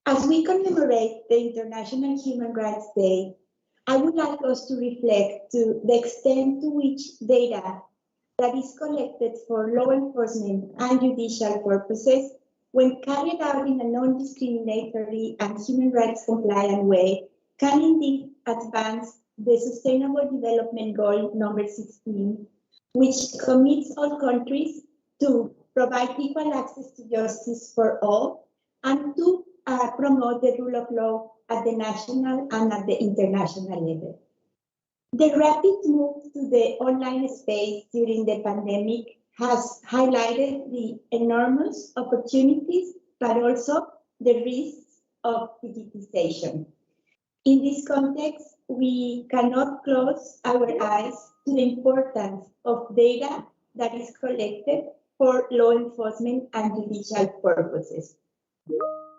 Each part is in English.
As we commemorate the International Human Rights Day, I would like us to reflect to the extent to which data that is collected for law enforcement and judicial purposes, when carried out in a non-discriminatory and human rights compliant way, can indeed advance the Sustainable Development Goal number 16, which commits all countries to provide equal access to justice for all and to promote the rule of law at the national and at the international level. The rapid move to the online space during the pandemic has highlighted the enormous opportunities, but also the risks of digitization. In this context, we cannot close our eyes to the importance of data that is collected for law enforcement and judicial purposes.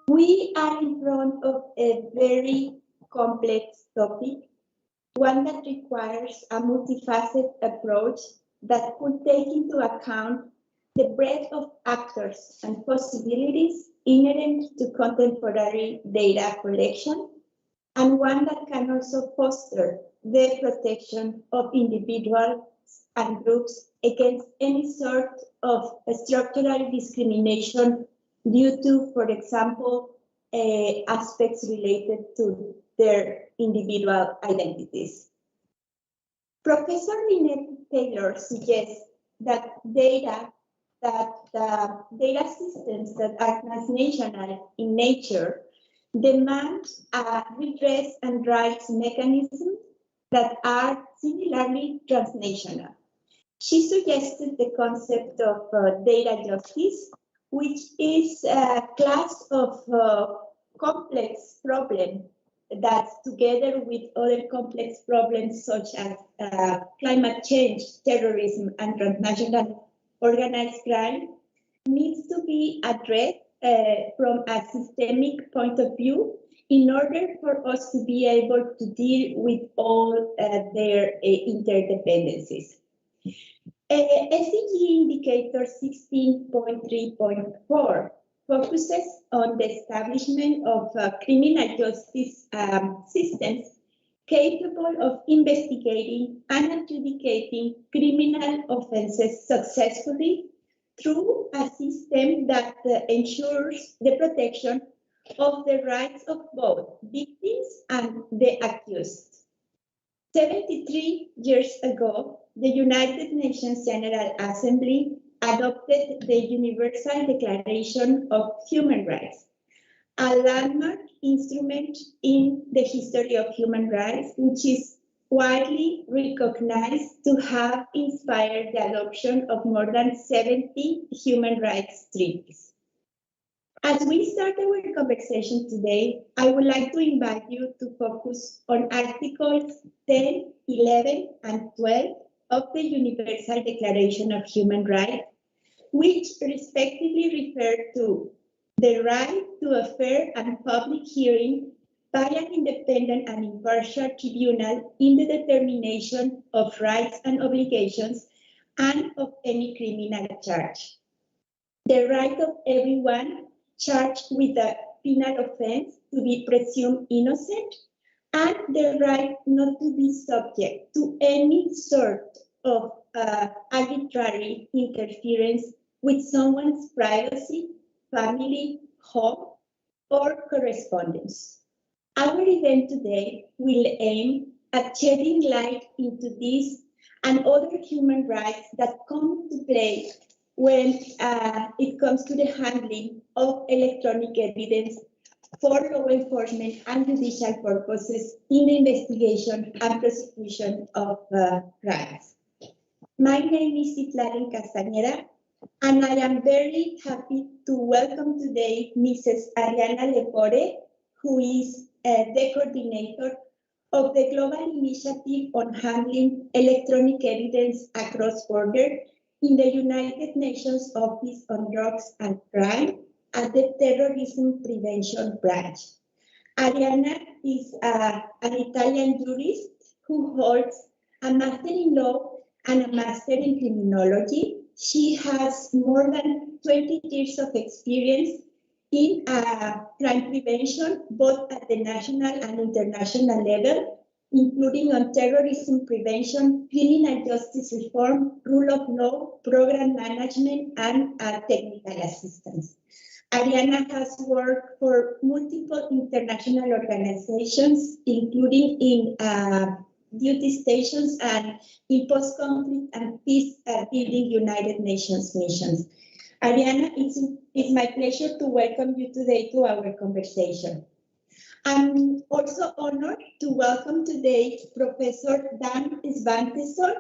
We are in front of a very complex topic, one that requires a multifaceted approach that could take into account the breadth of actors and possibilities inherent to contemporary data collection, and one that can also foster the protection of individuals and groups against any sort of structural discrimination due to, for example, aspects related to their individual identities. Professor Lynette Taylor suggests that data systems that are transnational in nature demand a redress and rights mechanisms that are similarly transnational. She suggested the concept of data justice, which is a class of complex problems that, together with other complex problems such as climate change, terrorism, and transnational organized crime, needs to be addressed from a systemic point of view in order for us to be able to deal with all their interdependencies. SDG indicator 16.3.4 focuses on the establishment of criminal justice systems capable of investigating and adjudicating criminal offenses successfully through a system that ensures the protection of the rights of both victims and the accused. 73 years ago, the United Nations General Assembly adopted the Universal Declaration of Human Rights, a landmark instrument in the history of human rights, which is widely recognized to have inspired the adoption of more than 70 human rights treaties. As we start our conversation today, I would like to invite you to focus on Articles 10, 11, and 12 of the Universal Declaration of Human Rights, which respectively refer to the right to a fair and public hearing by an independent and impartial tribunal in the determination of rights and obligations and of any criminal charge. The right of everyone charged with a penal offense to be presumed innocent, and the right not to be subject to any sort of arbitrary interference with someone's privacy, family, home, or correspondence. Our event today will aim at shedding light into these and other human rights that come into play when it comes to the handling of electronic evidence for law enforcement and judicial purposes in the investigation and prosecution of crimes. My name is Citlali Castañeda, and I am very happy to welcome today Mrs. Ariana Lepore, who is the coordinator of the Global Initiative on Handling Electronic Evidence Across Borders in the United Nations Office on Drugs and Crime at the Terrorism Prevention Branch. Ariana is an Italian jurist who holds a Master in Law and a Master in Criminology. She has more than 20 years of experience in crime prevention, both at the national and international level, including on terrorism prevention, criminal justice reform, rule of law, program management, and technical assistance. Ariana has worked for multiple international organizations, including in duty stations and in post-conflict and peace-building United Nations missions. Ariana, it's my pleasure to welcome you today to our conversation. I'm also honored to welcome today Professor Dan Svantesson,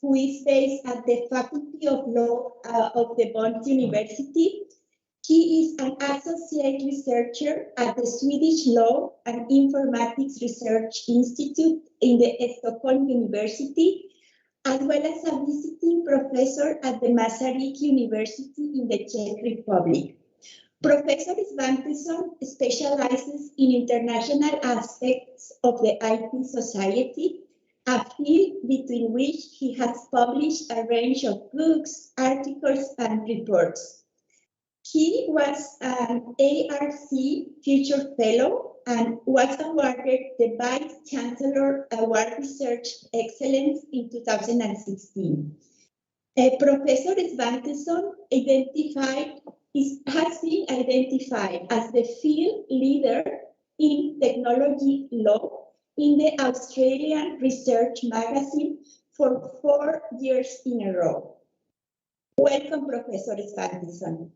who is based at the Faculty of Law of the Bond University. He is an associate researcher at the Swedish Law and Informatics Research Institute in the Stockholm University, as well as a visiting professor at the Masaryk University in the Czech Republic. Professor Svantesson specializes in international aspects of the IT society, a field between which he has published a range of books, articles, and reports. He was an ARC Future Fellow and was awarded the Vice Chancellor Award Research Excellence in 2016. Professor Svantesson has been identified as the field leader in technology law in the Australian Research Magazine for 4 years in a row. Welcome, Professor Svantesson.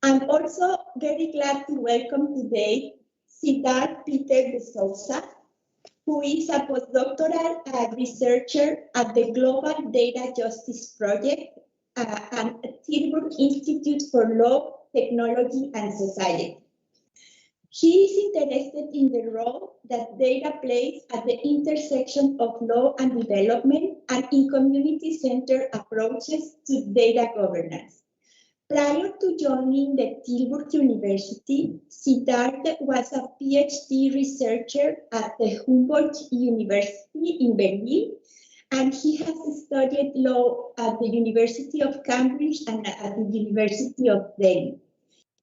I'm also very glad to welcome today Siddharth Peter de Souza, who is a postdoctoral researcher at the Global Data Justice Project and Tilburg Institute for Law, Technology and Society. He is interested in the role that data plays at the intersection of law and development and in community-centered approaches to data governance. Prior to joining the Tilburg University, Siddharth was a PhD researcher at the Humboldt University in Berlin, and he has studied law at the University of Cambridge and at the University of Delhi.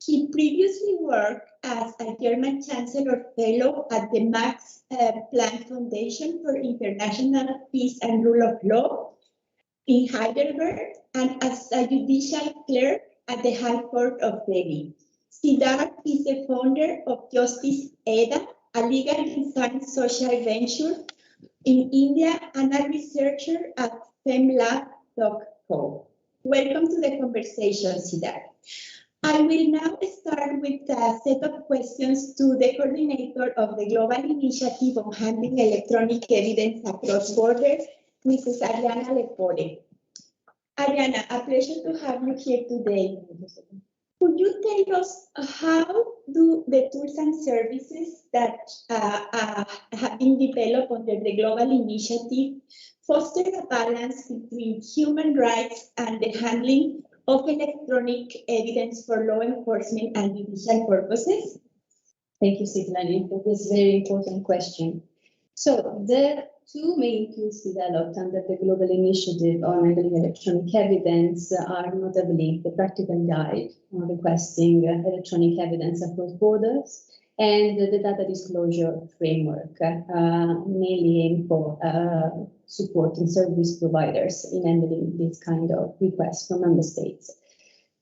He previously worked as a German Chancellor Fellow at the Max Planck Foundation for International Peace and Rule of Law in Heidelberg and as a judicial clerk at the High Court of Delhi. Siddharth is the founder of Justice EDA, a legal design social venture in India, and a researcher at femlab.co. Welcome to the conversation, Siddharth. I will now start with a set of questions to the coordinator of the Global Initiative on Handling Electronic Evidence Across Borders, Mrs. Ariana Lepore. Ariana, a pleasure to have you here today. Could you tell us how do the tools and services that have been developed under the Global Initiative foster a balance between human rights and the handling of electronic evidence for law enforcement and judicial purposes? Thank you, Sitlani, for this very important question. So the two main tools developed under the Global Initiative on Handling Electronic Evidence are notably the Practical Guide on Requesting Electronic Evidence Across Borders and the Data Disclosure Framework, mainly aimed for supporting service providers in handling this kind of requests from member states.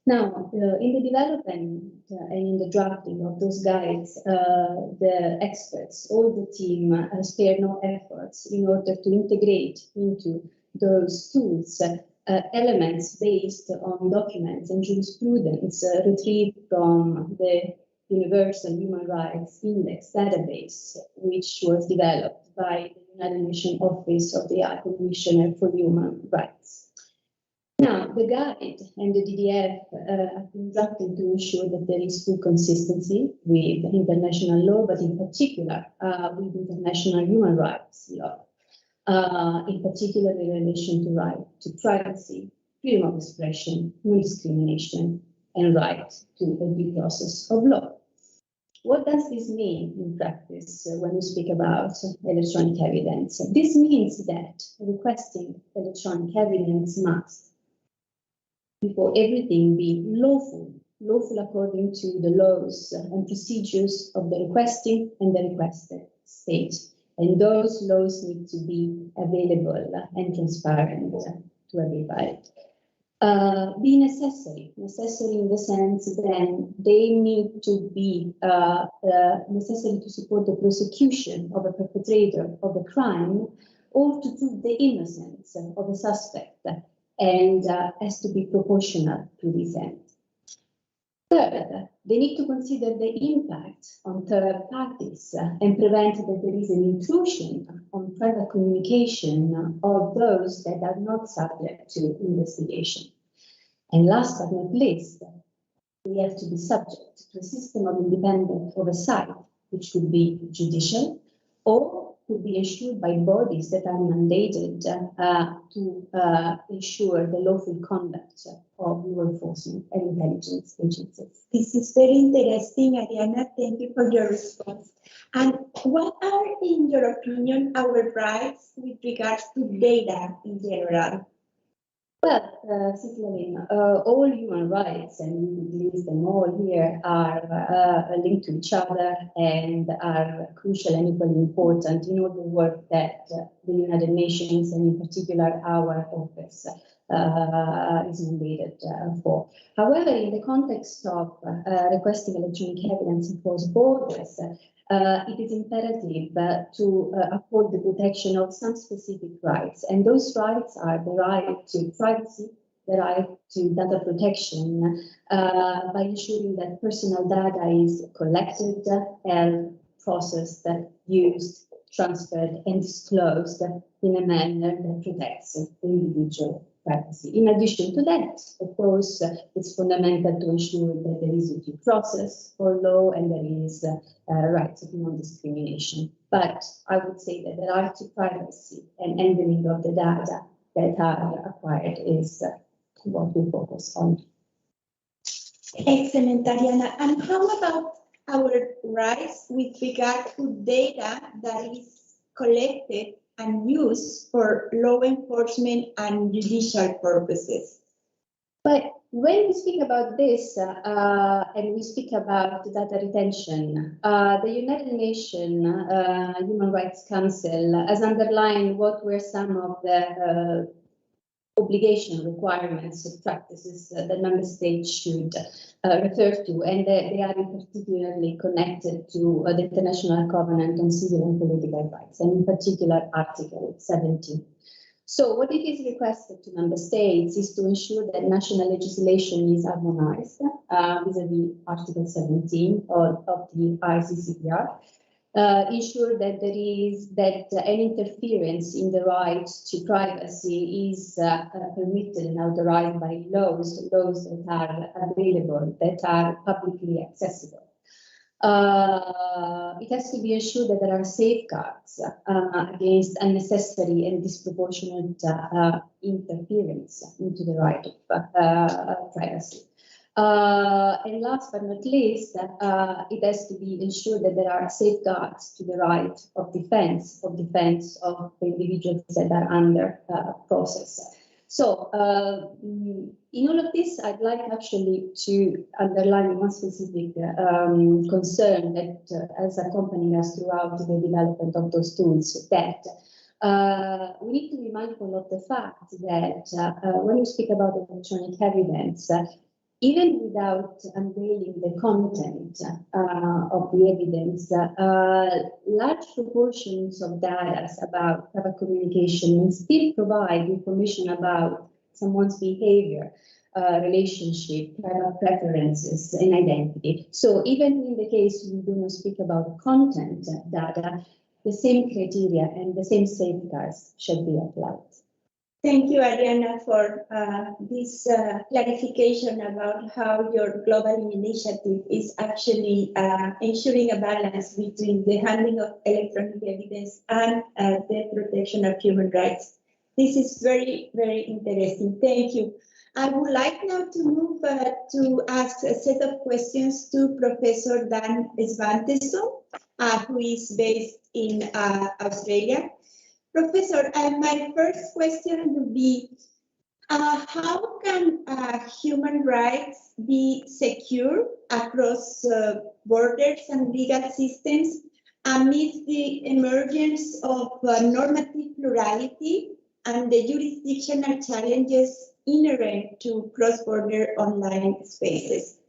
Now, in the development and in the drafting of those guides, the experts, all the team, spared no efforts in order to integrate into those tools elements based on documents and jurisprudence retrieved from the Universal Human Rights Index database, which was developed by the United Nations Office of the High Commissioner for Human Rights. Now, the guide and the DDF have been drafted to ensure that there is full consistency with international law, but in particular with international human rights law, in particular in relation to right to privacy, freedom of expression, non-discrimination, and right to a due process of law. What does this mean in practice when we speak about electronic evidence? This means that requesting electronic evidence must, before everything, be lawful lawful according to the laws and procedures of the requesting and the requested state. And those laws need to be available and transparent to everybody. Be necessary in the sense then they need to be necessary to support the prosecution of a perpetrator of a crime or to prove the innocence of a suspect, and has to be proportional to this end. Third, they need to consider the impact on third parties and prevent that there is an intrusion on private communication of those that are not subject to investigation. And last but not least, they have to be subject to a system of independent oversight, which could be judicial or could be ensured by bodies that are mandated to ensure the lawful conduct of law enforcement and intelligence agencies. This is very interesting, Ariana. Thank you for your response. And what are, in your opinion, our rights with regards to data in general? Well, Cicely, all human rights, and we would list them all here, are linked to each other and are crucial and equally important in all the work that the United Nations, and in particular our office, is mandated for. However, in the context of requesting electronic evidence across borders, it is imperative to uphold the protection of some specific rights, and those rights are the right to privacy, the right to data protection, by ensuring that personal data is collected and processed, used, transferred, and disclosed in a manner that protects individual privacy. In addition to that, of course, it's fundamental to ensure that there is a due process for law and there is rights of non-discrimination. But I would say that the right to privacy and handling of the data that are acquired is what we focus on. Excellent, Ariana. And how about our rights with regard to data that is collected and used for law enforcement and judicial purposes? But when we speak about this and we speak about data retention, the United Nations Human Rights Council has underlined what were some of the obligation requirements of practices that member states should refer to, and they are particularly connected to the International Covenant on Civil and Political Rights, and in particular Article 17. So what it is requested to member states is to ensure that national legislation is harmonized vis-a-vis Article 17 of the ICCPR, ensure that there is any interference in the right to privacy is permitted and authorized by laws that are available, that are publicly accessible. It has to be ensured that there are safeguards against unnecessary and disproportionate interference into the right of privacy. And last but not least, it has to be ensured that there are safeguards to the right of defense of the individuals that are under process. So in all of this, I'd like actually to underline one specific concern that has accompanied us throughout the development of those tools, that we need to be mindful of the fact that when we speak about electronic evidence, even without unveiling the content of the evidence, large proportions of data about private communication still provide information about someone's behavior, relationship, private preferences, and identity. So even in the case we do not speak about content data, the same criteria and the same safeguards should be applied. Thank you, Ariana, for this clarification about how your global initiative is actually ensuring a balance between the handling of electronic evidence and the protection of human rights. This is very, very interesting. Thank you. I would like now to move to ask a set of questions to Professor Dan Svantesson, who is based in Australia. Professor, my first question would be, How can human rights be secure across borders and legal systems amidst the emergence of normative plurality and the jurisdictional challenges inherent to cross-border online spaces?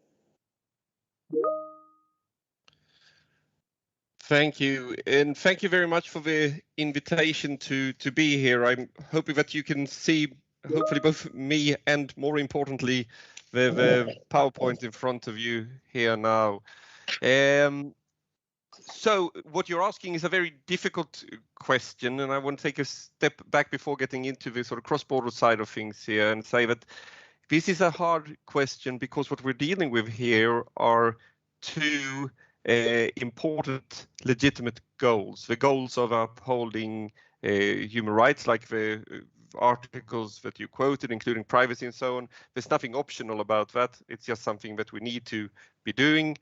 Thank you, and thank you very much for the invitation to be here. I'm hoping that you can see, hopefully, both me and, more importantly, the PowerPoint in front of you here now. So what you're asking is a very difficult question, and I want to take a step back before getting into the sort of cross-border side of things here and say that this is a hard question because what we're dealing with here are two important legitimate goals. The goals of upholding human rights, like the articles that you quoted, including privacy and so on. There's nothing optional about that. It's just something that we need to be doing.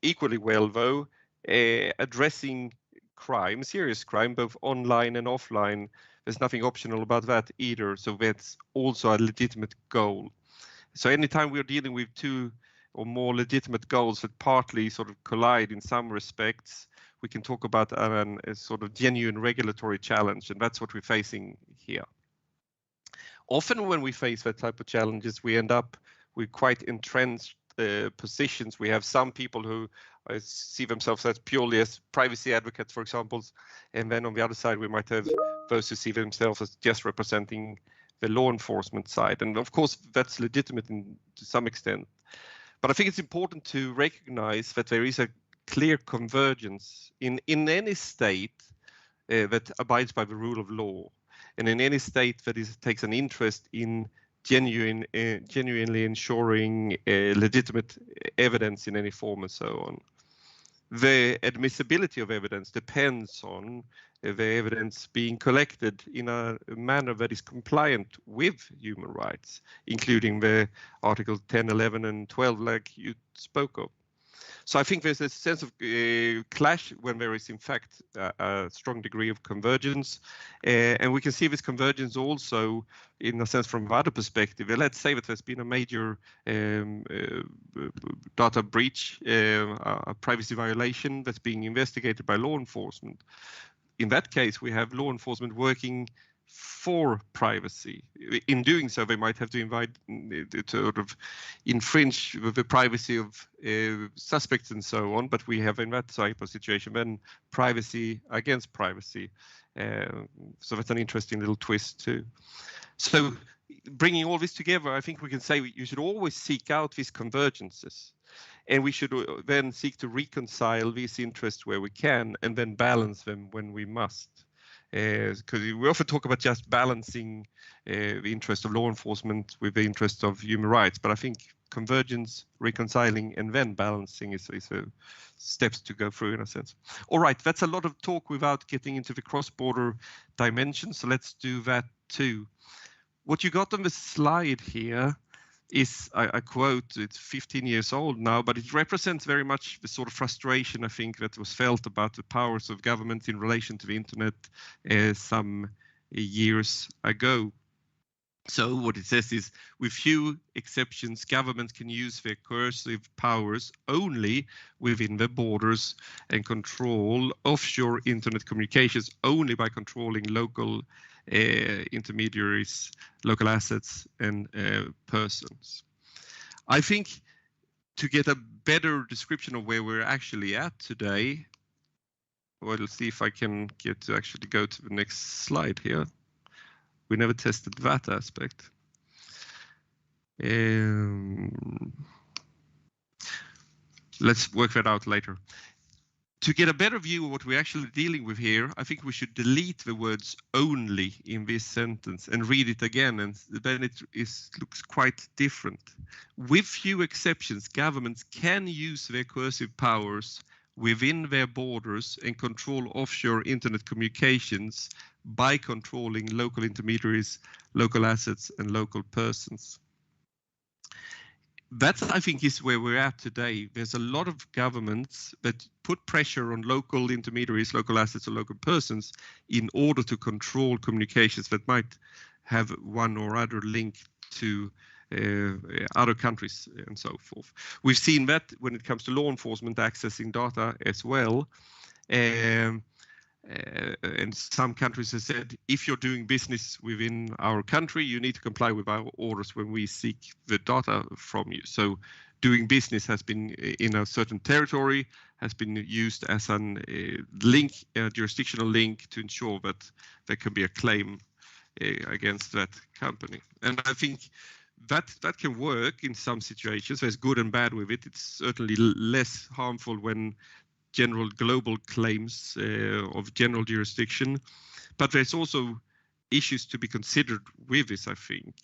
Equally well, though, addressing crime, serious crime, both online and offline. There's nothing optional about that either. So that's also a legitimate goal. So anytime we're dealing with two or more legitimate goals that partly sort of collide in some respects, we can talk about a sort of genuine regulatory challenge, and that's what we're facing here. Often when we face that type of challenges, we end up with quite entrenched positions. We have some people who see themselves as purely as privacy advocates, for example, and then on the other side we might have those who see themselves as just representing the law enforcement side. And of course that's legitimate to some extent. But I think it's important to recognize that there is a clear convergence in any state that abides by the rule of law, and in any state that takes an interest in genuinely ensuring legitimate evidence in any form and so on. The admissibility of evidence depends on the evidence being collected in a manner that is compliant with human rights, including the Article 10, 11, and 12, like you spoke of. So I think there's a sense of clash when there is, in fact, a strong degree of convergence. And we can see this convergence also, in a sense, from another perspective. Let's say that there's been a major data breach, a privacy violation that's being investigated by law enforcement. In that case, we have law enforcement working for privacy. In doing so, they might have to sort of infringe the privacy of suspects and so on, but we have in that type of situation then privacy against privacy. So that's an interesting little twist too. So bringing all this together, I think we can say you should always seek out these convergences, and we should then seek to reconcile these interests where we can and then balance them when we must. Because we often talk about just balancing the interest of law enforcement with the interest of human rights, but I think convergence, reconciling, and then balancing is steps to go through in a sense. All right, that's a lot of talk without getting into the cross-border dimension, so let's do that too. What you got on the slide here is a quote. It's 15 years old now, but it represents very much the sort of frustration I think that was felt about the powers of government in relation to the internet some years ago. So what it says is, with few exceptions, governments can use their coercive powers only within their borders and control offshore internet communications only by controlling local intermediaries, local assets, and persons. I think to get a better description of where we're actually at today, well, let's see if I can get to actually go to the next slide here. We never tested that aspect. Let's work that out later. To get a better view of what we're actually dealing with here, I think we should delete the words only in this sentence and read it again, and then it looks quite different. With few exceptions, governments can use their coercive powers within their borders and control offshore internet communications by controlling local intermediaries, local assets, and local persons. That, I think, is where we're at today. There's a lot of governments that put pressure on local intermediaries, local assets, or local persons in order to control communications that might have one or other link to other countries and so forth. We've seen that when it comes to law enforcement accessing data as well. And some countries have said, if you're doing business within our country, you need to comply with our orders when we seek the data from you. So doing business has been in a certain territory, has been used as a link, a jurisdictional link, to ensure that there can be a claim against that company. And I think that can work in some situations. There's good and bad with it. It's certainly less harmful when general global claims of general jurisdiction, but there's also issues to be considered with this, I think.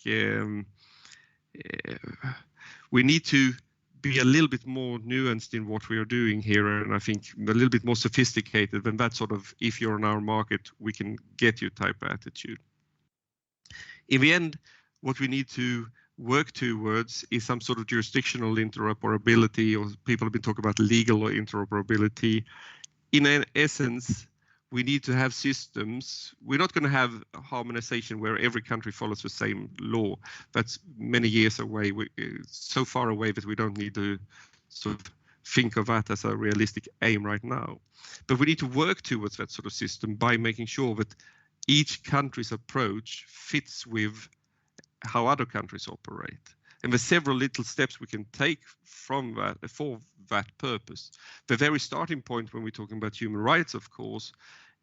We need to be a little bit more nuanced in what we are doing here, and I think a little bit more sophisticated than that sort of, if you're in our market, we can get you type attitude. In the end, what we need to work towards is some sort of jurisdictional interoperability, or people have been talking about legal interoperability. In essence, we need to have systems. We're not going to have a harmonization where every country follows the same law. That's many years away, so far away that we don't need to sort of think of that as a realistic aim right now. But we need to work towards that sort of system by making sure that each country's approach fits with how other countries operate. And there's several little steps we can take from that for that purpose. The very starting point when we're talking about human rights, of course,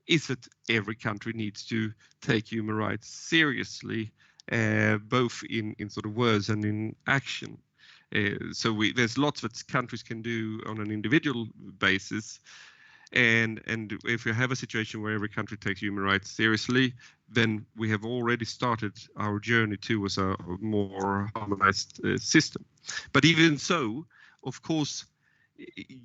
is that every country needs to take human rights seriously, both in sort of words and in action. So there's lots that countries can do on an individual basis. And if we have a situation where every country takes human rights seriously, then we have already started our journey towards a more harmonized system. But even so, of course,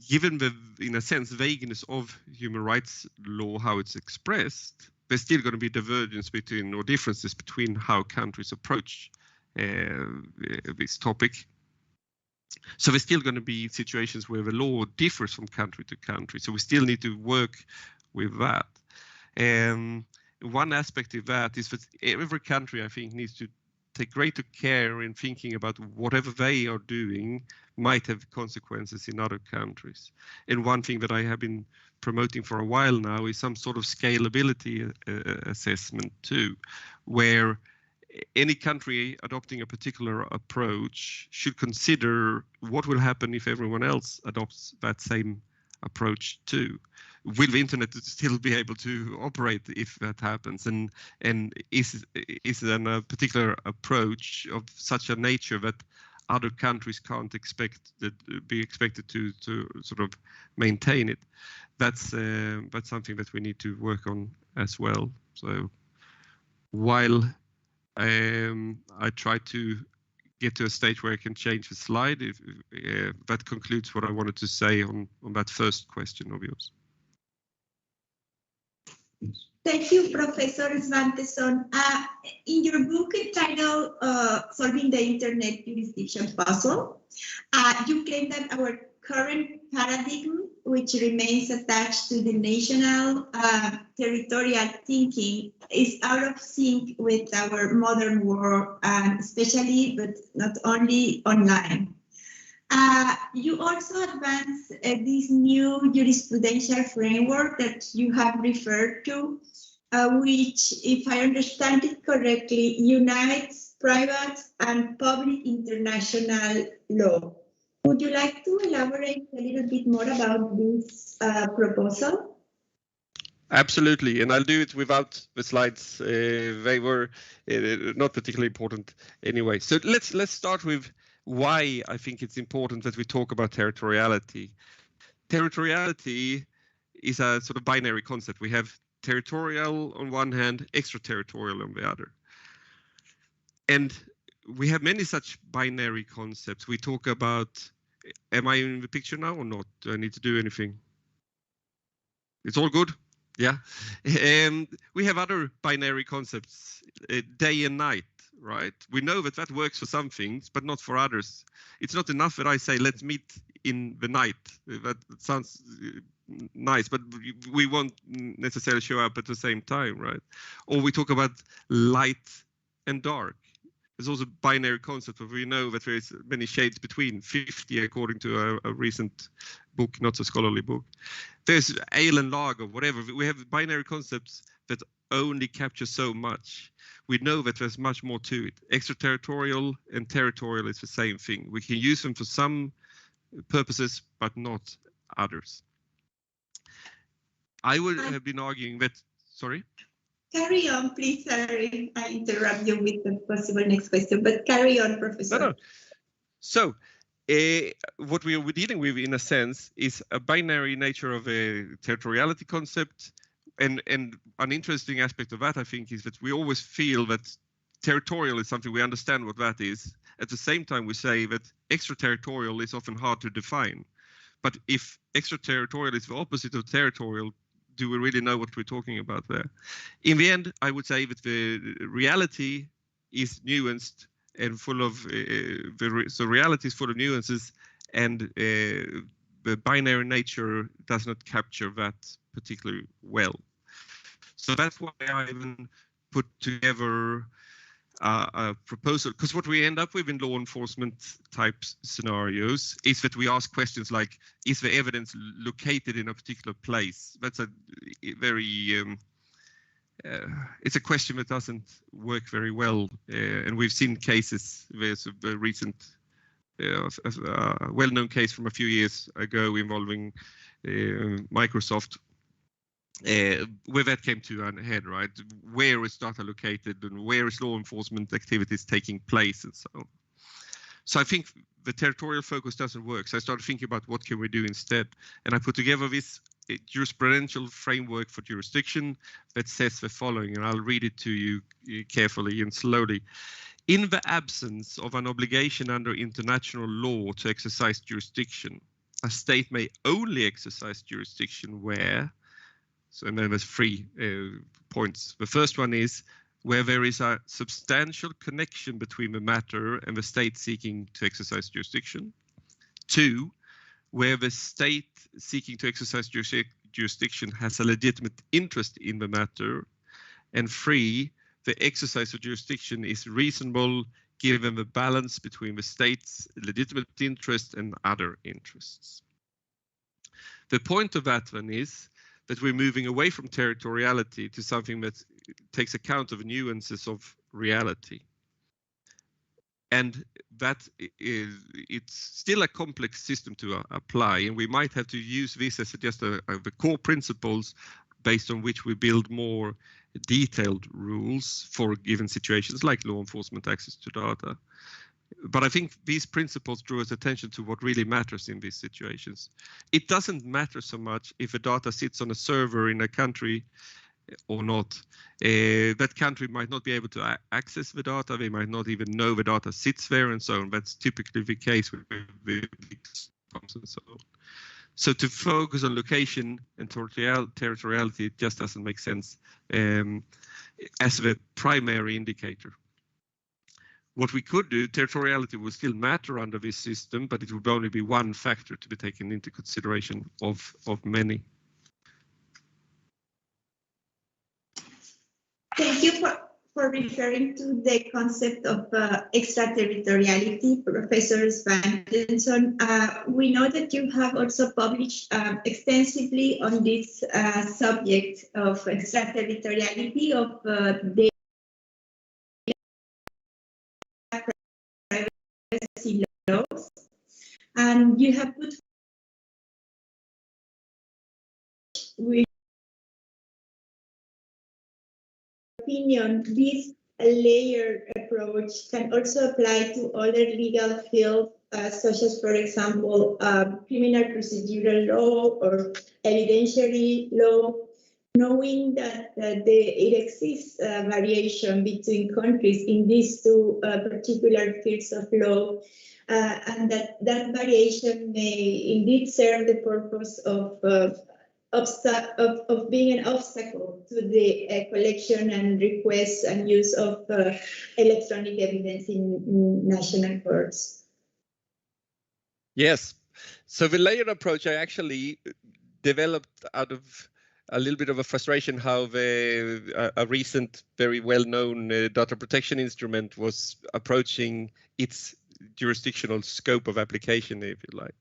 given the, in a sense, vagueness of human rights law, how it's expressed, there's still going to be divergence between, or differences between, how countries approach this topic. So there's still going to be situations where the law differs from country to country. So we still need to work with that. One aspect of that is that every country, I think, needs to take greater care in thinking about whatever they are doing might have consequences in other countries. And one thing that I have been promoting for a while now is some sort of scalability assessment too, where any country adopting a particular approach should consider what will happen if everyone else adopts that same approach too. Will the internet still be able to operate if that happens? And is then a particular approach of such a nature that other countries can't be expected to sort of maintain it? That's something that we need to work on as well. So while I try to get to a stage where I can change the slide, that concludes what I wanted to say on that first question of yours. Thank you, Professor Svantesson. In your book entitled Solving the Internet Jurisdiction Puzzle, you claim that our current paradigm, which remains attached to the national territorial thinking, is out of sync with our modern world, especially, but not only online. You also advance this new jurisprudential framework that you have referred to, which, if I understand it correctly, unites private and public international law. Would you like to elaborate a little bit more about this proposal? Absolutely, and I'll do it without the slides. They were not particularly important anyway. So let's start with why I think it's important that we talk about territoriality. Territoriality is a sort of binary concept. We have territorial on one hand, extraterritorial on the other. And we have many such binary concepts. We talk about, am I in the picture now or not? Do I need to do anything? It's all good? Yeah. We have other binary concepts, day and night, right? We know that that works for some things, but not for others. It's not enough that I say, let's meet in the night. That sounds nice, but we won't necessarily show up at the same time, right? Or we talk about light and dark. There's also binary concept, but we know that there is many shades between 50, according to a recent book, not so scholarly book. There's ale and lager, whatever. We have binary concepts that only capture so much. We know that there's much more to it. Extraterritorial and territorial is the same thing. We can use them for some purposes, but not others. I would have been arguing that, sorry? Carry on, please. Sorry, I interrupt you with the possible next question, but carry on, Professor. No. So, what we are dealing with, in a sense, is a binary nature of a territoriality concept. And an interesting aspect of that, I think, is that we always feel that territorial is something we understand what that is. At the same time, we say that extraterritorial is often hard to define. But if extraterritorial is the opposite of territorial, do we really know what we're talking about there? In the end, I would say that the reality is nuanced and full of so reality is full of nuances, and the binary nature does not capture that particularly well. So that's why I even put together a proposal, because what we end up with in law enforcement type scenarios is that we ask questions like, is the evidence located in a particular place? That's a very it's a question that doesn't work very well, and we've seen cases. There's a recent well-known case from a few years ago involving Microsoft, where that came to an head, right? Where is data located and where is law enforcement activities taking place and so on. So I think the territorial focus doesn't work. So I started thinking about what can we do instead. And I put together this jurisprudential framework for jurisdiction that says the following, and I'll read it to you carefully and slowly. In the absence of an obligation under international law to exercise jurisdiction, a state may only exercise jurisdiction where, so, and then there's 3 points. The first one is where there is a substantial connection between the matter and the state seeking to exercise jurisdiction. 2, where the state seeking to exercise jurisdiction has a legitimate interest in the matter. And 3, the exercise of jurisdiction is reasonable given the balance between the state's legitimate interest and other interests. The point of that one is that we're moving away from territoriality to something that takes account of nuances of reality. And that is, it's still a complex system to apply, and we might have to use this as just the core principles based on which we build more detailed rules for given situations like law enforcement access to data. But I think these principles draw us attention to what really matters in these situations. It doesn't matter so much if the data sits on a server in a country or not. That country might not be able to access the data. They might not even know the data sits there and so on. That's typically the case with the comms and so on. So to focus on location and territoriality, it just doesn't make sense as the primary indicator. What we could do, territoriality will still matter under this system, but it would only be one factor to be taken into consideration of many. Thank you for referring to the concept of extraterritoriality, Professor Svantesson. We know that you have also published extensively on this subject of extraterritoriality of the privacy laws, and you have put with opinion this layered approach can also apply to other legal fields, such as, for example, criminal procedural law or evidentiary law, knowing that it exists variation between countries in these 2 particular fields of law, and that variation may indeed serve the purpose of being an obstacle to the collection and request and use of electronic evidence in national courts. Yes. So the layered approach I actually developed out of a little bit of a frustration how a recent, very well-known data protection instrument was approaching its jurisdictional scope of application, if you like.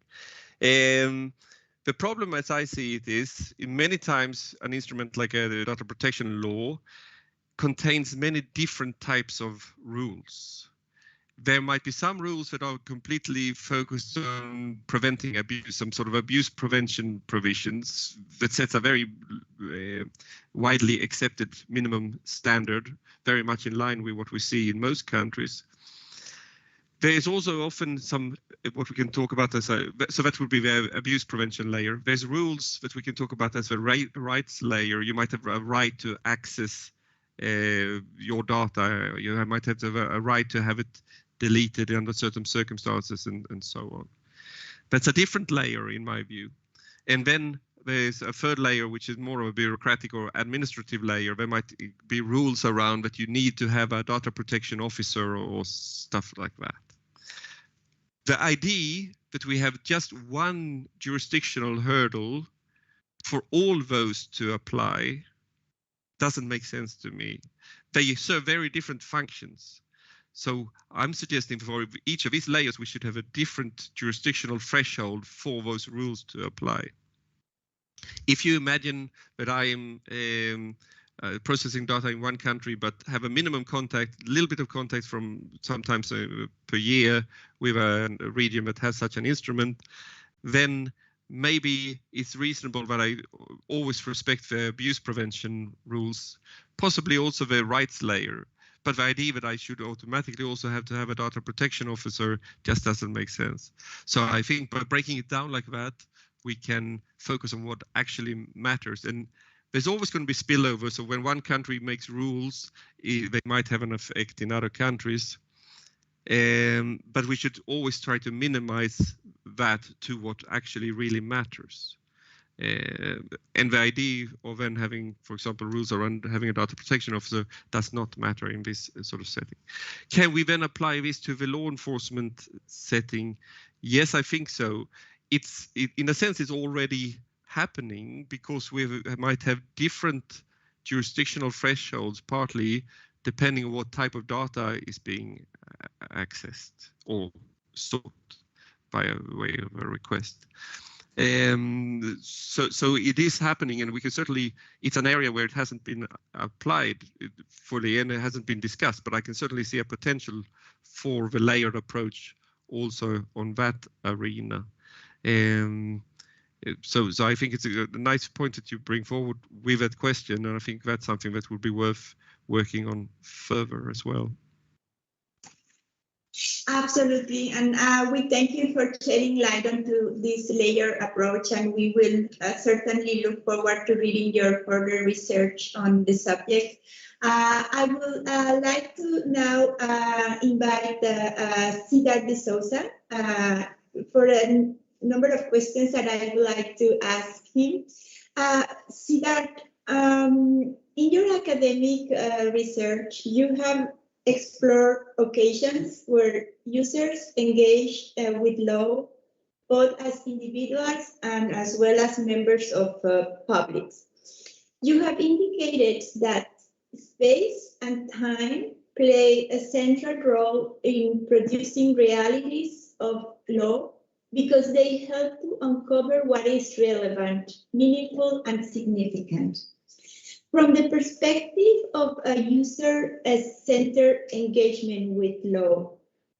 The problem, as I see it, is many times an instrument like a data protection law contains many different types of rules. There might be some rules that are completely focused on preventing abuse, some sort of abuse prevention provisions that sets a very widely accepted minimum standard, very much in line with what we see in most countries. There is also often some, what we can talk about as a, so that would be the abuse prevention layer. There's rules that we can talk about as a rights layer. You might have a right to access your data. You might have a right to have it deleted under certain circumstances and so on. That's a different layer in my view. And then there's a third layer, which is more of a bureaucratic or administrative layer. There might be rules around that you need to have a data protection officer or stuff like that. The idea that we have just one jurisdictional hurdle for all those to apply doesn't make sense to me. They serve very different functions. So I'm suggesting for each of these layers, we should have a different jurisdictional threshold for those rules to apply. If you imagine that I am processing data in one country, but have a minimum contact, a little bit of contact from sometimes per year with a region that has such an instrument, then maybe it's reasonable that I always respect the abuse prevention rules, possibly also the rights layer. But the idea that I should automatically also have to have a data protection officer just doesn't make sense. So I think by breaking it down like that, we can focus on what actually matters. And there's always going to be spillover. So when one country makes rules, they might have an effect in other countries. But we should always try to minimize that to what actually really matters. And the idea of then having, for example, rules around having a data protection officer does not matter in this sort of setting. Can we then apply this to the law enforcement setting? Yes, I think so. In a sense, it's already happening because we might have different jurisdictional thresholds, partly depending on what type of data is being accessed or sought by way of a request. So it is happening, and we can certainly, it's an area where it hasn't been applied fully and it hasn't been discussed, but I can certainly see a potential for the layered approach also on that arena. So I think it's a nice point that you bring forward with that question, and I think that's something that would be worth working on further as well. Absolutely, and we thank you for shedding light onto this layer approach, and we will certainly look forward to reading your further research on the subject. I would like to now invite Cedar de Souza for a number of questions that I would like to ask him. Cedar, in your academic research, you have explore occasions where users engage with law, both as individuals and as well as members of publics. You have indicated that space and time play a central role in producing realities of law because they help to uncover what is relevant, meaningful, and significant. From the perspective of a user-centered engagement with law,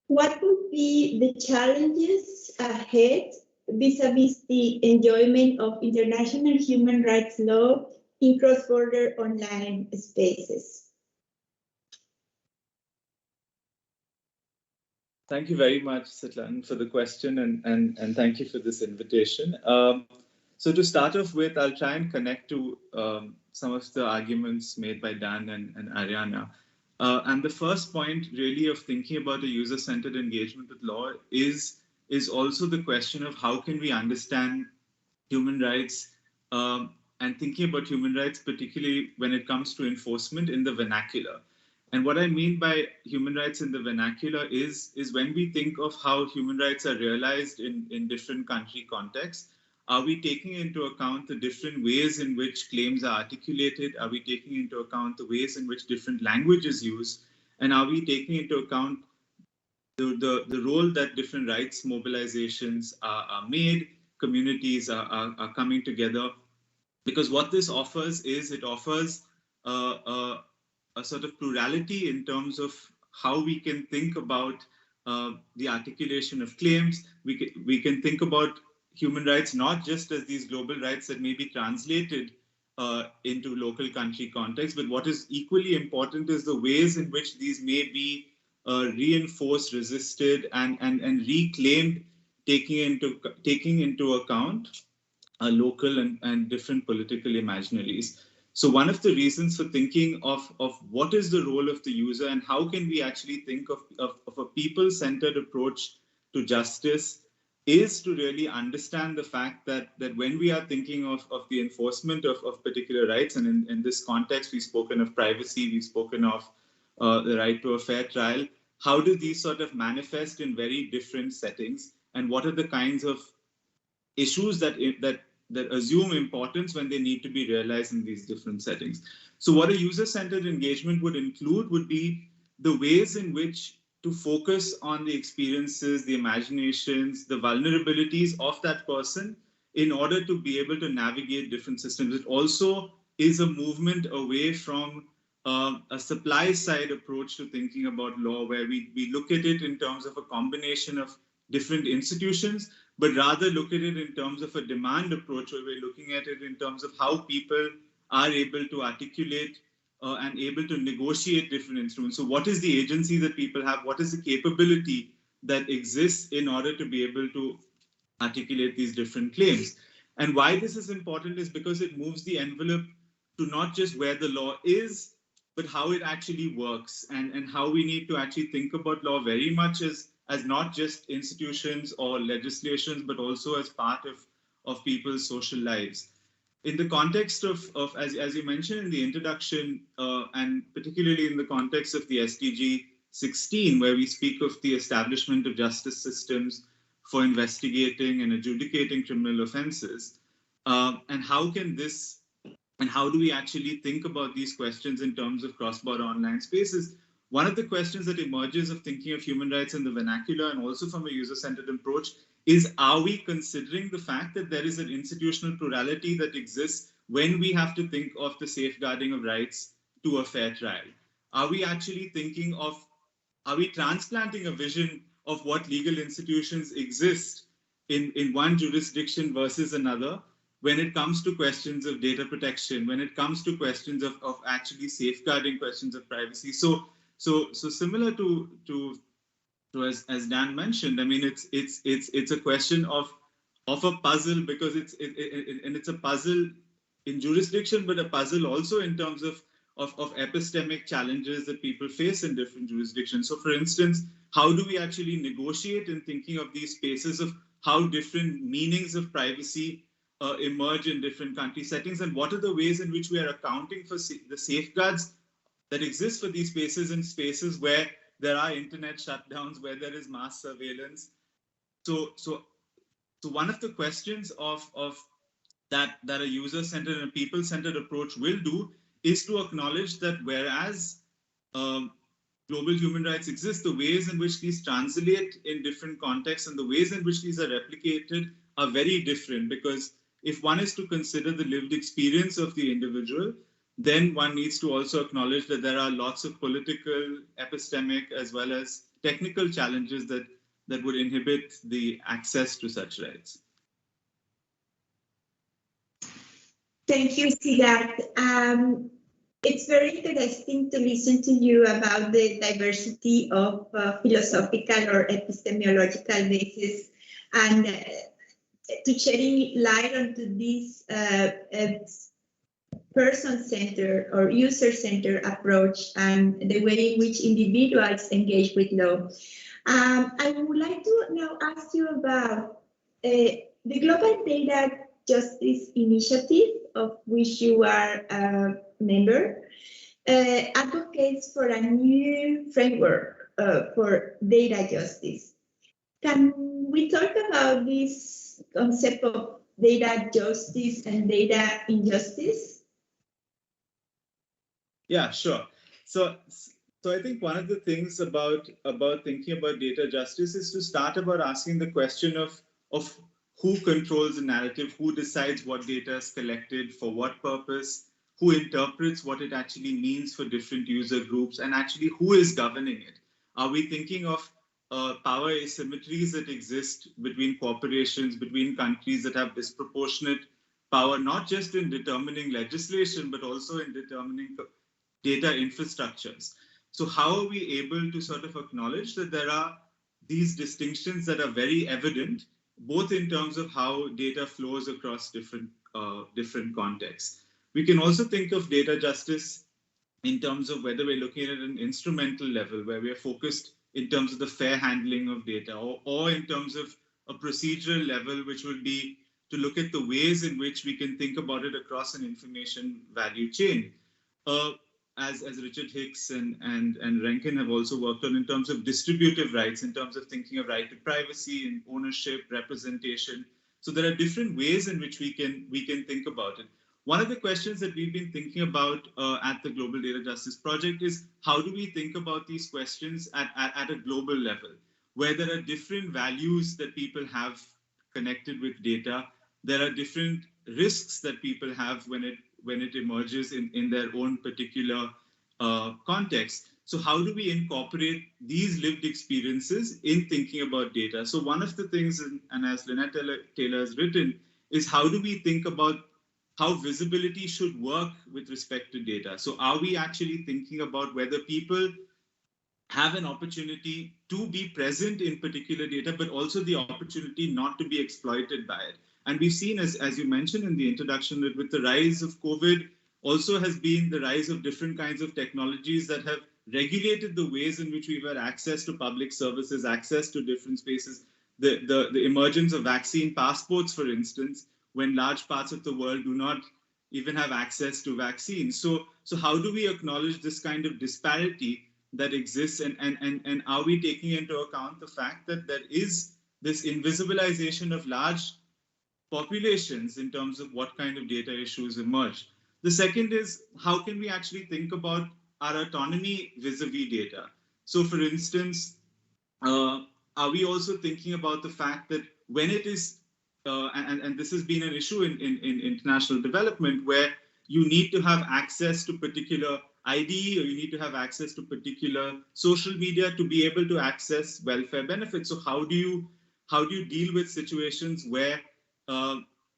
what would be the challenges ahead vis-a-vis the enjoyment of international human rights law in cross-border online spaces? Thank you very much, Sitlan, for the question, and thank you for this invitation. So to start off with, I'll try and connect to some of the arguments made by Dan and Ariana. And the first point really of thinking about a user-centered engagement with law is also the question of how can we understand human rights and thinking about human rights, particularly when it comes to enforcement in the vernacular. And what I mean by human rights in the vernacular is when we think of how human rights are realized in different country contexts, Are we taking into account the different ways in which claims are articulated? Are we taking into account the ways in which different language is used? And are we taking into account the role that different rights mobilizations are made, communities are coming together? Because what this offers is it offers a sort of plurality in terms of how we can think about the articulation of claims. We can think about human rights not just as these global rights that may be translated into local country context, but what is equally important is the ways in which these may be reinforced, resisted, and reclaimed, taking into account local and different political imaginaries. So one of the reasons for thinking of what is the role of the user and how can we actually think of a people-centered approach to justice is to really understand the fact that when we are thinking of the enforcement of particular rights, and in this context, we've spoken of privacy, we've spoken of the right to a fair trial, how do these sort of manifest in very different settings, and what are the kinds of issues that assume importance when they need to be realized in these different settings. So what a user-centered engagement would include would be the ways in which to focus on the experiences, the imaginations, the vulnerabilities of that person in order to be able to navigate different systems. It also is a movement away from a supply-side approach to thinking about law, where we look at it in terms of a combination of different institutions, but rather look at it in terms of a demand approach, where we're looking at it in terms of how people are able to articulate and able to negotiate different instruments. So what is the agency that people have? What is the capability that exists in order to be able to articulate these different claims? And why this is important is because it moves the envelope to not just where the law is, but how it actually works, and how we need to actually think about law very much as not just institutions or legislations, but also as part of people's social lives. In the context of as you mentioned in the introduction, and particularly in the context of the SDG 16, where we speak of the establishment of justice systems for investigating and adjudicating criminal offenses, and how do we actually think about these questions in terms of cross-border online spaces? One of the questions that emerges of thinking of human rights in the vernacular and also from a user-centered approach is, are we considering the fact that there is an institutional plurality that exists when we have to think of the safeguarding of rights to a fair trial? Are we actually thinking of, are we transplanting a vision of what legal institutions exist in one jurisdiction versus another when it comes to questions of data protection, when it comes to questions of actually safeguarding questions of privacy? So similar to as Dan mentioned, I mean, it's a question of a puzzle, because it's a puzzle in jurisdiction, but a puzzle also in terms of epistemic challenges that people face in different jurisdictions. So, for instance, how do we actually negotiate in thinking of these spaces of how different meanings of privacy emerge in different country settings, and what are the ways in which we are accounting for the safeguards that exist for these spaces in spaces where there are internet shutdowns, where there is mass surveillance. So one of the questions of that a user-centered and a people-centered approach will do is to acknowledge that whereas global human rights exist, the ways in which these translate in different contexts and the ways in which these are replicated are very different. Because if one is to consider the lived experience of the individual, then one needs to also acknowledge that there are lots of political, epistemic, as well as technical challenges that would inhibit the access to such rights. Thank you, Siddharth. It's very interesting to listen to you about the diversity of philosophical or epistemological bases, and to shedding light onto this person-centered or user-centered approach and the way in which individuals engage with law. I would like to now ask you about the Global Data Justice Initiative, of which you are a member, advocates for a new framework for data justice. Can we talk about this concept of data justice and data injustice? Yeah, sure. So I think one of the things about thinking about data justice is to start about asking the question of who controls the narrative, who decides what data is collected, for what purpose, who interprets what it actually means for different user groups, and actually who is governing it. Are we thinking of power asymmetries that exist between corporations, between countries that have disproportionate power, not just in determining legislation, but also in determining data infrastructures? So how are we able to sort of acknowledge that there are these distinctions that are very evident, both in terms of how data flows across different contexts? We can also think of data justice in terms of whether we're looking at an instrumental level, where we're focused in terms of the fair handling of data, or in terms of a procedural level, which would be to look at the ways in which we can think about it across an information value chain. As Richard Hicks and Rankin have also worked on, in terms of distributive rights, in terms of thinking of right to privacy and ownership, representation. So there are different ways in which we can think about it. One of the questions that we've been thinking about at the Global Data Justice Project is, how do we think about these questions at a global level, where there are different values that people have connected with data. There are different risks that people have when it emerges in their own particular context. So how do we incorporate these lived experiences in thinking about data? So one of the things, and as Lynette Taylor has written, is how do we think about how visibility should work with respect to data? So are we actually thinking about whether people have an opportunity to be present in particular data, but also the opportunity not to be exploited by it? And we've seen, as you mentioned in the introduction, that with the rise of COVID, also has been the rise of different kinds of technologies that have regulated the ways in which we've had access to public services, access to different spaces. The emergence of vaccine passports, for instance, when large parts of the world do not even have access to vaccines. So how do we acknowledge this kind of disparity that exists, and are we taking into account the fact that there is this invisibilization of large populations in terms of what kind of data issues emerge? The second is, how can we actually think about our autonomy vis-a-vis data? So for instance, are we also thinking about the fact that when it is, and this has been an issue in international development, where you need to have access to particular ID, or you need to have access to particular social media to be able to access welfare benefits. So how do you deal with situations where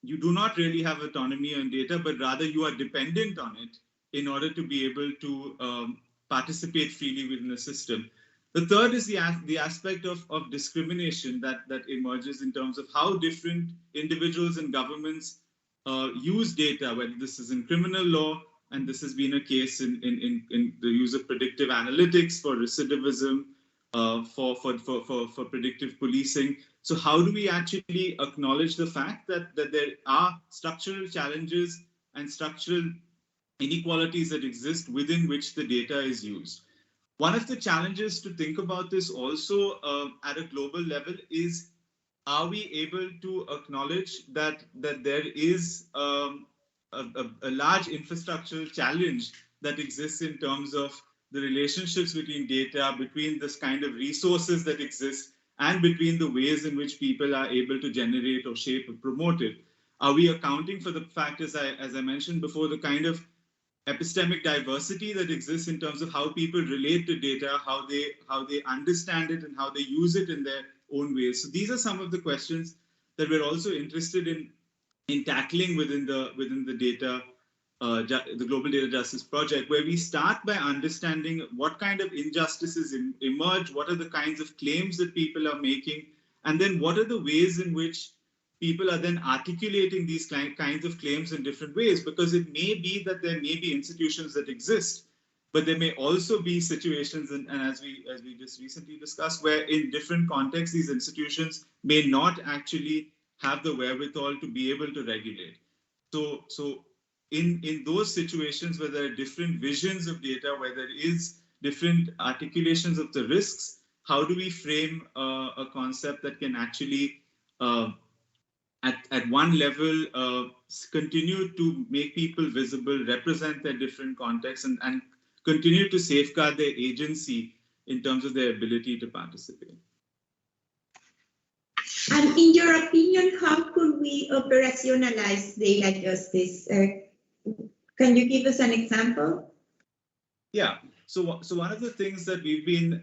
you do not really have autonomy on data, but rather you are dependent on it in order to be able to participate freely within the system? The third is the aspect of discrimination that emerges in terms of how different individuals and governments use data, whether this is in criminal law, and this has been a case in the use of predictive analytics for recidivism, for predictive policing. So how do we actually acknowledge the fact that there are structural challenges and structural inequalities that exist within which the data is used? One of the challenges to think about this also at a global level is, are we able to acknowledge that there is a large infrastructural challenge that exists in terms of the relationships between data, between this kind of resources that exist, and between the ways in which people are able to generate or shape or promote it? Are we accounting for the fact, as I mentioned before, the kind of epistemic diversity that exists in terms of how people relate to data, how they understand it, and how they use it in their own ways? So these are some of the questions that we're also interested in tackling within the data, the Global Data Justice Project, where we start by understanding what kind of injustices emerge, what are the kinds of claims that people are making, and then what are the ways in which people are then articulating these kinds of claims in different ways. Because it may be that there may be institutions that exist, but there may also be situations, and as we just recently discussed, where in different contexts, these institutions may not actually have the wherewithal to be able to regulate. So in those situations where there are different visions of data, where there is different articulations of the risks, how do we frame a concept that can actually at one level, continue to make people visible, represent their different contexts, and continue to safeguard their agency in terms of their ability to participate. And in your opinion, how could we operationalize data justice? Can you give us an example? Yeah. So one of the things that we've been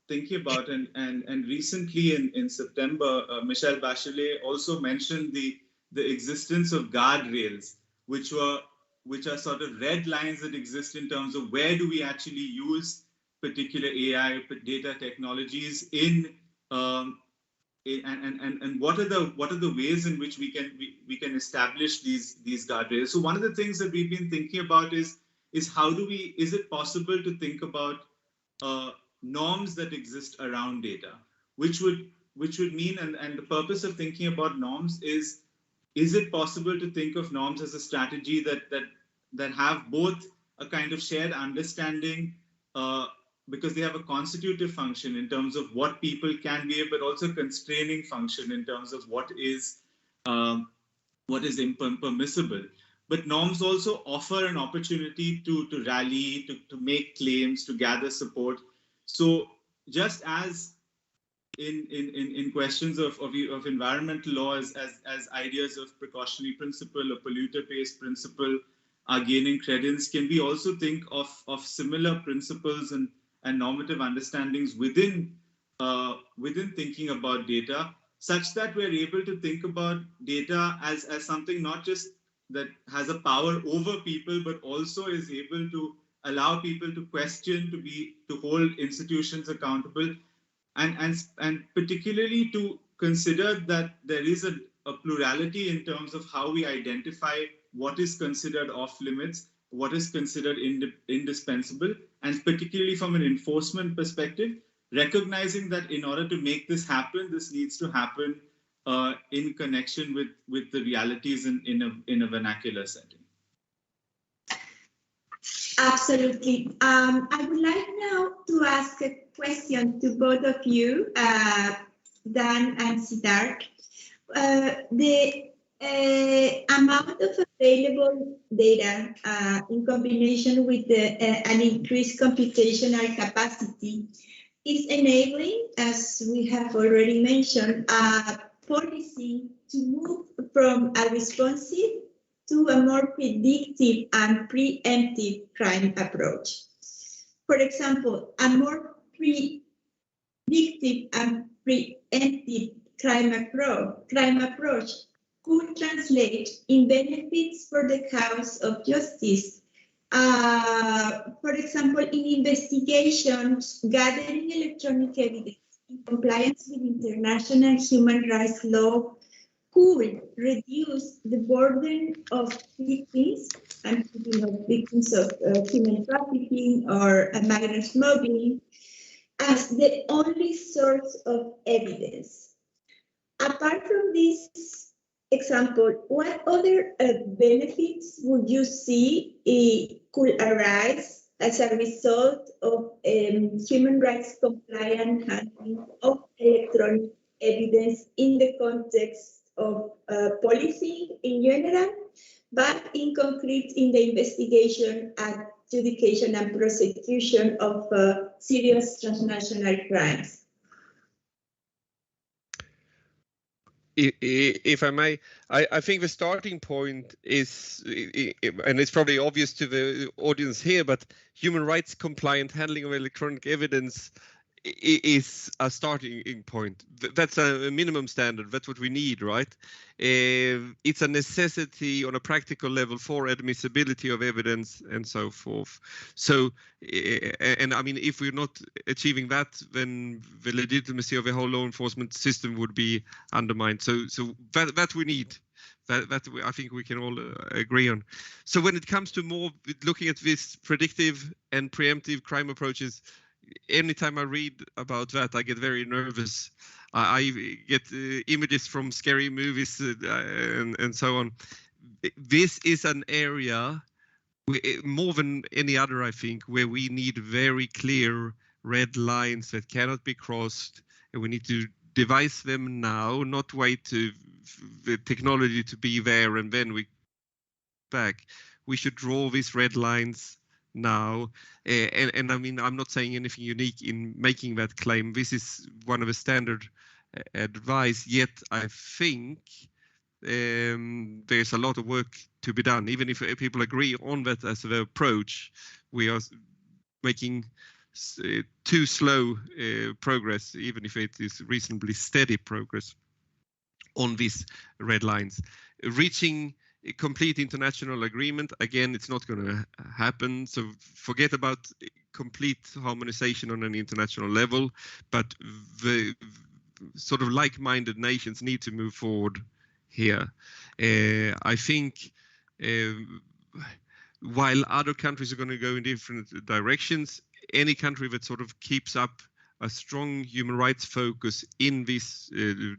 thinking about, and recently in September, Michelle Bachelet also mentioned the existence of guardrails, which are sort of red lines that exist in terms of where do we actually use particular AI data technologies in, and what are the ways in which we can establish these guardrails. So one of the things that we've been thinking about is is it possible to think about norms that exist around data, which would mean, and the purpose of thinking about norms is it possible to think of norms as a strategy that have both a kind of shared understanding, because they have a constitutive function in terms of what people can be, but also constraining function in terms of what is impermissible. But norms also offer an opportunity to rally, to make claims, to gather support. So just as in questions of environmental law, as ideas of precautionary principle or polluter pays principle are gaining credence, can we also think of similar principles and normative understandings within thinking about data, such that we're able to think about data as something not just that has a power over people, but also is able to allow people to question, to hold institutions accountable, and particularly to consider that there is a plurality in terms of how we identify what is considered off limits, what is considered indispensable, and particularly from an enforcement perspective, recognizing that in order to make this happen, this needs to happen in connection with the realities in a vernacular setting. Absolutely. I would like now to ask a question to both of you, Dan and Siddharth. The amount of available data in combination with an increased computational capacity is enabling, as we have already mentioned, policy to move from a responsive to a more predictive and preemptive crime approach. For example, a more predictive and preemptive crime approach could translate in benefits for the cause of justice. For example, in investigations, gathering electronic evidence in compliance with international human rights law could reduce the burden of victims, and victims of human trafficking or migrant smuggling, as the only source of evidence. Apart from this example, what other benefits would you see could arise as a result of human rights compliant handling of electronic evidence in the context of policy in general, but in concrete in the investigation, adjudication, and prosecution of serious transnational crimes? If I may, I think the starting point is, and it's probably obvious to the audience here, but human rights compliant handling of electronic evidence is a starting point. That's a minimum standard. That's what we need, right? It's a necessity on a practical level for admissibility of evidence and so forth. So, and I mean, if we're not achieving that, then the legitimacy of the whole law enforcement system would be undermined. So that we need. That I think we can all agree on. So when it comes to more looking at this predictive and preemptive crime approaches, anytime I read about that, I get very nervous. I get images from scary movies and so on. This is an area, more than any other, I think, where we need very clear red lines that cannot be crossed, and we need to devise them now, not wait to the technology to be there and then we back. We should draw these red lines now. And I mean, I'm not saying anything unique in making that claim. This is one of the standard advice, yet I think there's a lot of work to be done. Even if people agree on that as the approach, we are making too slow progress, even if it is reasonably steady progress on these red lines. Reaching a complete international agreement, again, it's not going to happen. So forget about complete harmonization on an international level, but the sort of like-minded nations need to move forward here. I think while other countries are going to go in different directions, any country that sort of keeps up a strong human rights focus in these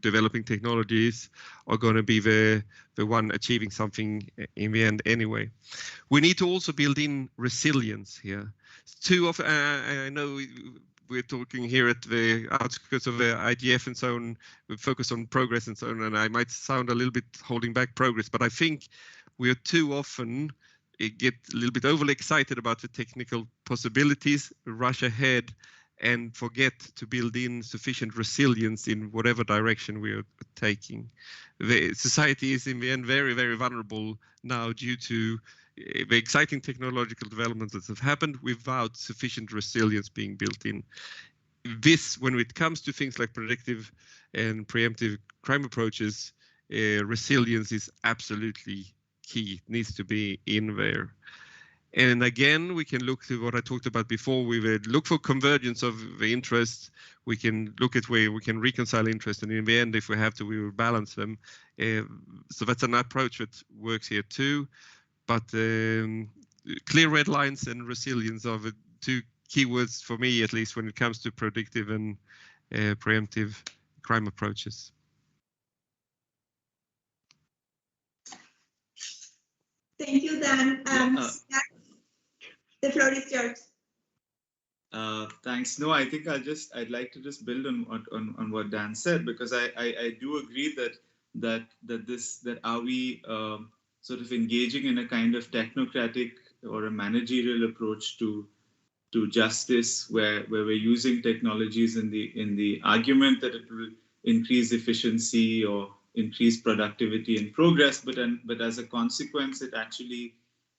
developing technologies are going to be the one achieving something in the end anyway. We need to also build in resilience here. Too often, I know we're talking here at the outskirts of the IGF and so on, we focus on progress and so on, and I might sound a little bit holding back progress, but I think we are too often get a little bit overly excited about the technical possibilities, rush ahead, and forget to build in sufficient resilience in whatever direction we are taking. The society is in the end very, very vulnerable now due to the exciting technological developments that have happened without sufficient resilience being built in. This, when it comes to things like predictive and preemptive crime approaches, resilience is absolutely key. It needs to be in there. And again, we can look to what I talked about before. We would look for convergence of the interests. We can look at where we can reconcile interest, and in the end, if we have to, we will balance them. So that's an approach that works here too. But clear red lines and resilience are the two keywords for me, at least, when it comes to predictive and preemptive crime approaches. Thank you, Dan. The floor is yours. Thanks. No, I think I'd like to just build on what Dan said, because I do agree that are we sort of engaging in a kind of technocratic or a managerial approach to justice, where we're using technologies in the argument that it will increase efficiency or increase productivity and progress, but as a consequence, it actually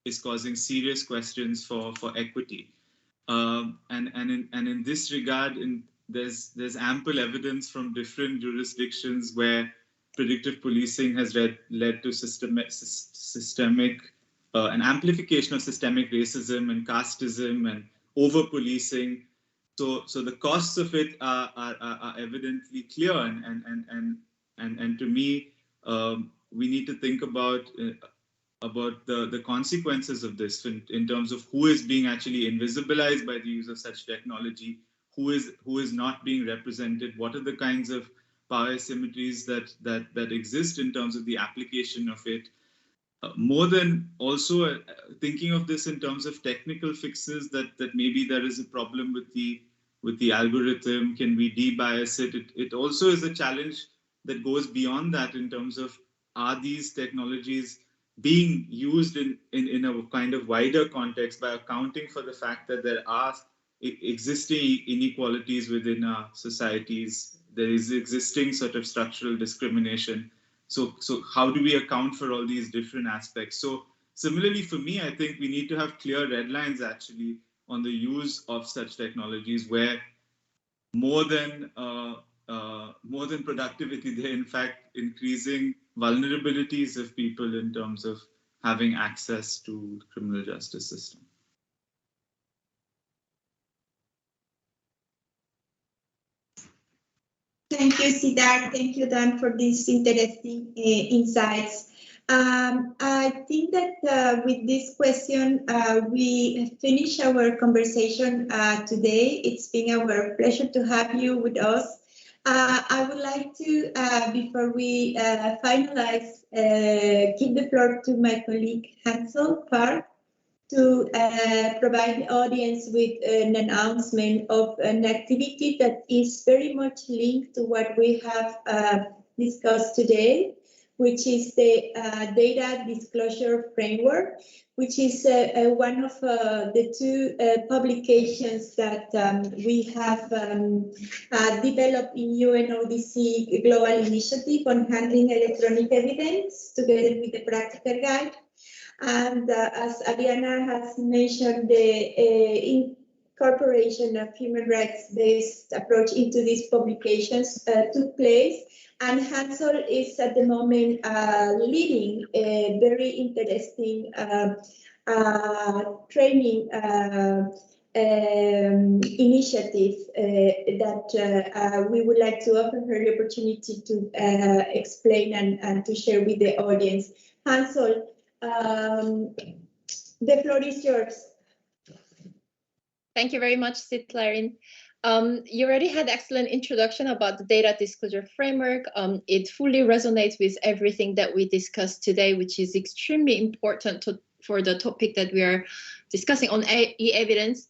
is causing serious questions for equity. And in this regard, there's ample evidence from different jurisdictions where predictive policing has led to systemic an amplification of systemic racism and casteism and over-policing. So the costs of it are evidently clear, and to me, we need to think about the consequences of this in terms of who is being actually invisibilized by the use of such technology, who is not being represented, what are the kinds of power asymmetries that exist in terms of the application of it. More than also thinking of this in terms of technical fixes, that maybe there is a problem with the algorithm, can we de-bias it? It also is a challenge that goes beyond that in terms of, are these technologies being used in a kind of wider context by accounting for the fact that there are existing inequalities within our societies, there is existing sort of structural discrimination. So how do we account for all these different aspects? So similarly, for me, I think we need to have clear red lines actually on the use of such technologies, where more than productivity, they're in fact increasing vulnerabilities of people in terms of having access to the criminal justice system. Thank you, Siddharth. Thank you, Dan, for these interesting insights. I think that with this question, we finish our conversation today. It's been our pleasure to have you with us. I would like to, before we finalize, give the floor to my colleague Hansel Park to provide the audience with an announcement of an activity that is very much linked to what we have discussed today. which is the data disclosure framework, which is one of the two publications that we have developed in UNODC Global Initiative on Handling Electronic Evidence, together with the practical guide. And as Ariana has mentioned, the incorporation of human rights-based approach into these publications took place. And Hansol is at the moment leading a very interesting training initiative that we would like to offer her the opportunity to explain and to share with the audience. Hansol, the floor is yours. Thank you very much, Sitlarin. You already had excellent introduction about the data disclosure framework. It fully resonates with everything that we discussed today, which is extremely important for the topic that we are discussing on e-evidence.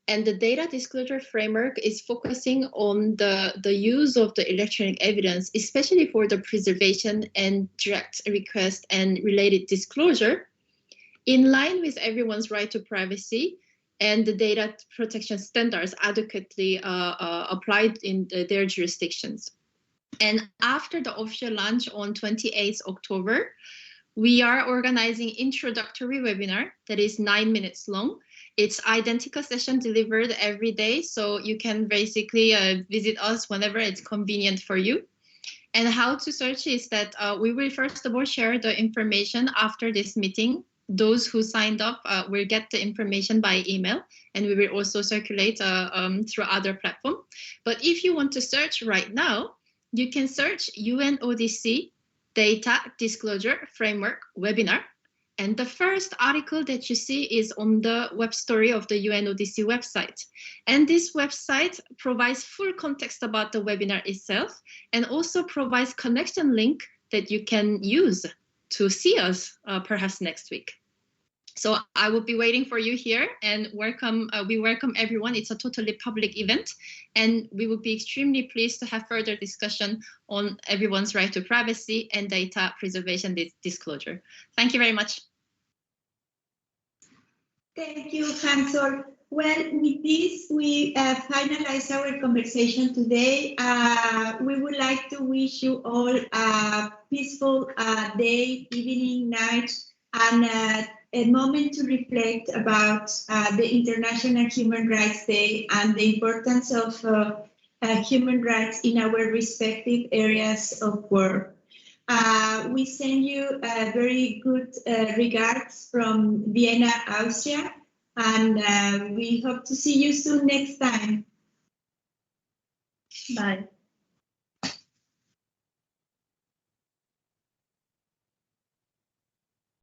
And the data disclosure framework is focusing on the use of the electronic evidence, especially for the preservation and direct request and related disclosure, in line with everyone's right to privacy and the data protection standards adequately applied in their jurisdictions. And after the official launch on 28th October, we are organizing introductory webinar that is 9 minutes long. It's identical session delivered every day, so you can basically visit us whenever it's convenient for you. And how to search is that we will first of all share the information after this meeting. Those who signed up will get the information by email, and we will also circulate through other platforms. But if you want to search right now, you can search UNODC Data Disclosure Framework Webinar. And the first article that you see is on the web story of the UNODC website. And this website provides full context about the webinar itself, and also provides connection link that you can use to see us perhaps next week. So I will be waiting for you here, and welcome. We welcome everyone. It's a totally public event, and we would be extremely pleased to have further discussion on everyone's right to privacy and data preservation disclosure. Thank you very much. Thank you, Hansol. Well, with this, we finalize our conversation today. We would like to wish you all a peaceful day, evening, night, and a moment to reflect about the International Human Rights Day and the importance of human rights in our respective areas of work. We send you very good regards from Vienna, Austria, and we hope to see you soon next time. Bye.